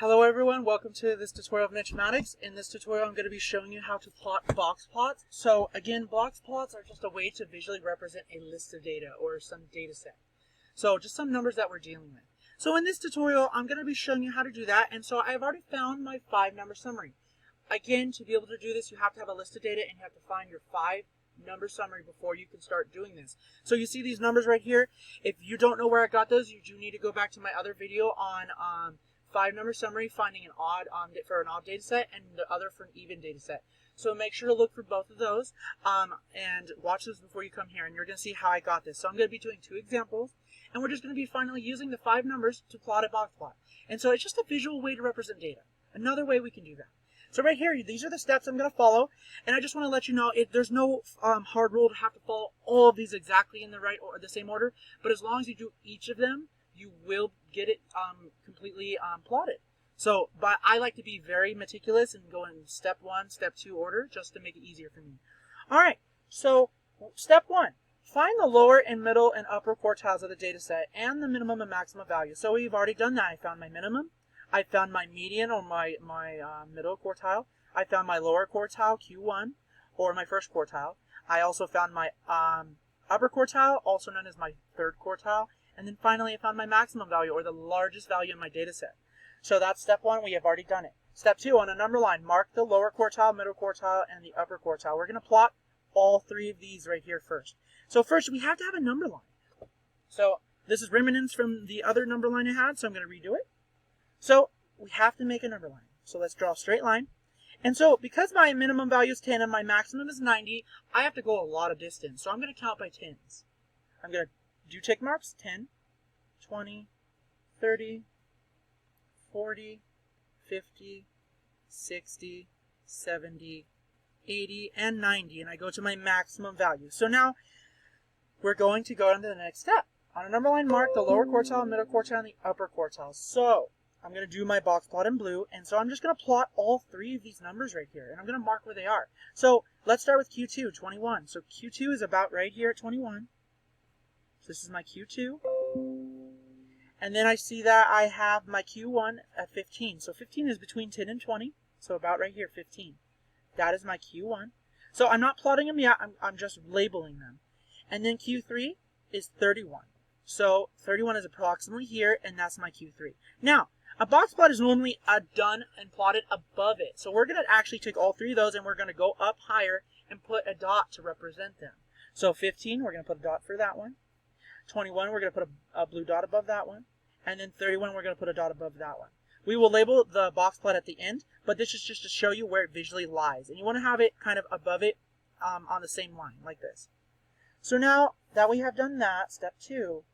Hello everyone, welcome to this tutorial of mathematics. In this tutorial I'm going to be showing you how to plot box plots. So again, box plots are just a way to visually represent a list of data or some data set. So just some numbers that we're dealing with. So in this tutorial I'm going to be showing you how to do that, and so I've already found my 5-number summary. Again, to be able to do this you have to have a list of data and you have to find your 5-number summary before you can start doing this. So you see these numbers right here. If you don't know where I got those, you do need to go back to my other video on 5-number summary, finding an odd for an odd data set and the other for an even data set. So make sure to look for both of those and watch those before you come here, and you're going to see how I got this. So I'm going to be doing 2 examples, and we're just going to be finally using the 5 numbers to plot a box plot. And so it's just a visual way to represent data. Another way we can do that. So right here, these are the steps I'm going to follow, and I just want to let you know there's no hard rule to have to follow all of these exactly in the right or the same order, but as long as you do each of them, you will get it completely plotted. So, but I like to be very meticulous and go in step 1, step 2 order just to make it easier for me. All right, so step 1, find the lower and middle and upper quartiles of the data set and the minimum and maximum value. So we've already done that. I found my minimum, I found my median or my middle quartile, I found my lower quartile, Q1, or my first quartile. I also found my upper quartile, also known as my third quartile. And then finally, I found my maximum value, or the largest value in my data set. So that's step 1. We have already done it. Step 2, on a number line, mark the lower quartile, middle quartile, and the upper quartile. We're going to plot all 3 of these right here first. So first, we have to have a number line. So this is remnants from the other number line I had, so I'm going to redo it. So we have to make a number line. So let's draw a straight line. And so because my minimum value is 10 and my maximum is 90, I have to go a lot of distance. So I'm going to count by 10s. I'm going to do tick marks, 10, 20, 30, 40, 50, 60, 70, 80, and 90, and I go to my maximum value. So now we're going to go on to the next step. On a number line, mark the lower quartile, middle quartile, and the upper quartile. So I'm going to do my box plot in blue, and so I'm just going to plot all 3 of these numbers right here, and I'm going to mark where they are. So let's start with Q2, 21. So Q2 is about right here at 21. So this is my Q2. And then I see that I have my Q1 at 15. So 15 is between 10 and 20. So about right here, 15. That is my Q1. So I'm not plotting them yet. I'm just labeling them. And then Q3 is 31. So 31 is approximately here, and that's my Q3. Now, a box plot is normally done and plotted above it. So we're going to actually take all 3 of those, and we're going to go up higher and put a dot to represent them. So 15, we're going to put a dot for that one. 21, we're going to put a blue dot above that one. And then 31, we're going to put a dot above that one. We will label the box plot at the end, but this is just to show you where it visually lies. And you want to have it kind of above it on the same line, like this. So now that we have done that, step 2,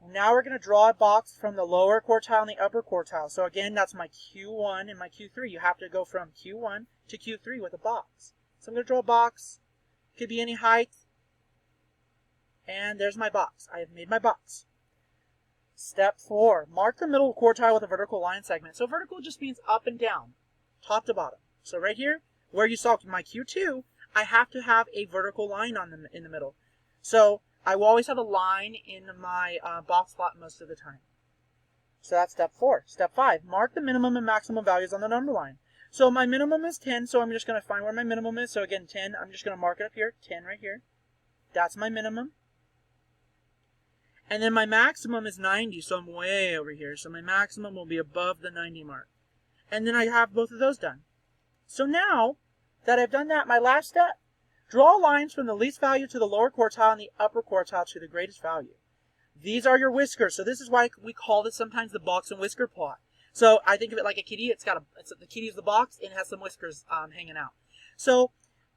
now we're going to draw a box from the lower quartile and the upper quartile. So again, that's my Q1 and my Q3. You have to go from Q1 to Q3 with a box. So I'm going to draw a box. It could be any height. And there's my box. I have made my box. Step 4, mark the middle quartile with a vertical line segment. So vertical just means up and down, top to bottom. So right here, where you saw my Q2, I have to have a vertical line in the middle. So I will always have a line in my box plot most of the time. So that's step 4. Step 5, mark the minimum and maximum values on the number line. So my minimum is 10, so I'm just going to find where my minimum is. So again, 10, I'm just going to mark it up here, 10 right here. That's my minimum. And then my maximum is 90, so I'm way over here. So my maximum will be above the 90 mark. And then I have both of those done. So now that I've done that, my last step, draw lines from the least value to the lower quartile and the upper quartile to the greatest value. These are your whiskers. So this is why we call this sometimes the box and whisker plot. So I think of it like a kitty. The kitty is the box and it has some whiskers hanging out. So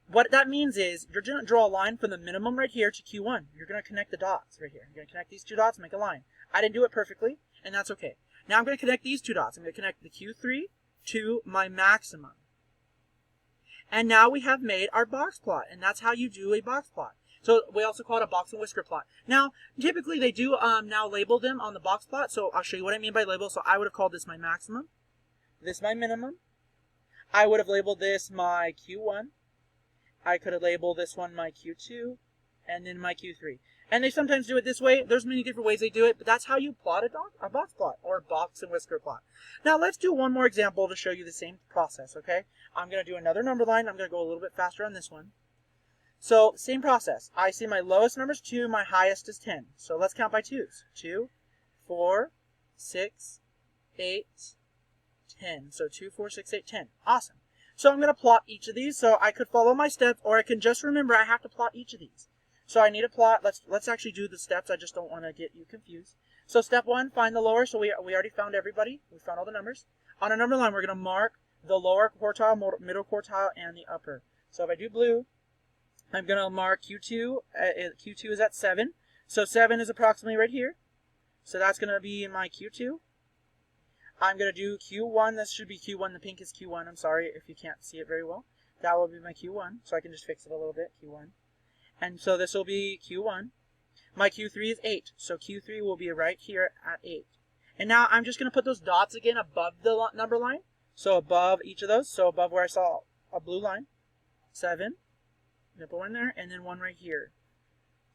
what that means is you're going to draw a line from the minimum right here to Q1. You're going to connect the dots right here. You're going to connect these 2 dots and make a line. I didn't do it perfectly, and that's okay. Now I'm going to connect these 2 dots. I'm going to connect the Q3 to my maximum. And now we have made our box plot, and that's how you do a box plot. So we also call it a box and whisker plot. Now, typically they do now label them on the box plot, so I'll show you what I mean by label. So I would have called this my maximum, this my minimum. I would have labeled this my Q1. I could have labeled this one my Q2, and then my Q3. And they sometimes do it this way. There's many different ways they do it, but that's how you plot a box plot, or box and whisker plot. Now let's do one more example to show you the same process, okay? I'm going to do another number line. I'm going to go a little bit faster on this one. So, same process. I see my lowest number is 2, my highest is 10. So let's count by 2s. 2, 4, 6, 8, 10. So 2, 4, 6, 8, 10. Awesome. So I'm going to plot each of these. So I could follow my steps, or I can just remember I have to plot each of these. So I need to plot. Let's actually do the steps. I just don't want to get you confused. So step 1, find the lower. So we already found everybody. We found all the numbers. On a number line, we're going to mark the lower quartile, middle quartile, and the upper. So if I do blue, I'm going to mark Q2. Q2 is at 7. So 7 is approximately right here. So that's going to be my Q2. I'm going to do Q1. This should be Q1. The pink is Q1. I'm sorry if you can't see it very well. That will be my Q1. So I can just fix it a little bit. Q1. And so this will be Q1. My Q3 is 8. So Q3 will be right here at 8. And now I'm just going to put those dots again above the number line. So above each of those. So above where I saw a blue line. 7. I'm going to put one there. And then one right here.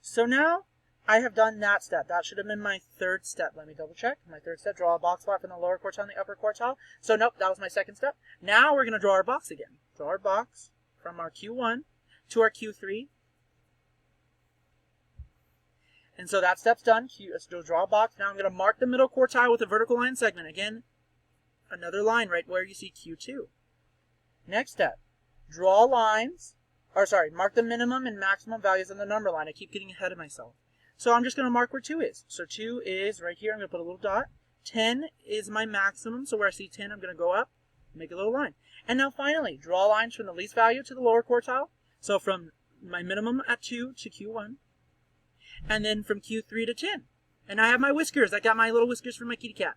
So now I have done that step. That should have been my third step. Let me double check. My third step, draw a box plot from the lower quartile and the upper quartile. So nope, that was my second step. Now we're going to draw our box again. Draw our box from our Q1 to our Q3. And so that step's done. Let's draw a box. Now I'm going to mark the middle quartile with a vertical line segment. Again, another line right where you see Q2. Next step, draw lines, mark the minimum and maximum values on the number line. I keep getting ahead of myself. So I'm just going to mark where 2 is. So 2 is right here. I'm going to put a little dot. 10 is my maximum. So where I see 10, I'm going to go up, make a little line. And now finally, draw lines from the least value to the lower quartile. So from my minimum at 2 to Q1. And then from Q3 to 10. And I have my whiskers. I got my little whiskers from my kitty cat.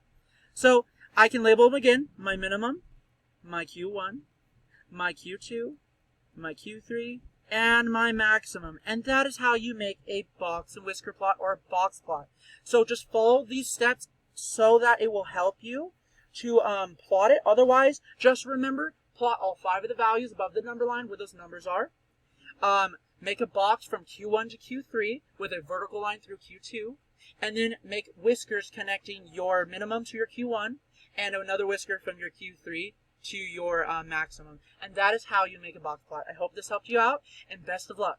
So I can label them again. My minimum, my Q1, my Q2, my Q3, and my maximum. And that is how you make a box and whisker plot, or a box plot. So just follow these steps so that it will help you to plot it. Otherwise, just remember, plot all 5 of the values above the number line where those numbers are. Make a box from Q1 to Q3 with a vertical line through Q2. And then make whiskers connecting your minimum to your Q1 and another whisker from your Q3 to your maximum. And that is how you make a box plot. I hope this helped you out, and best of luck.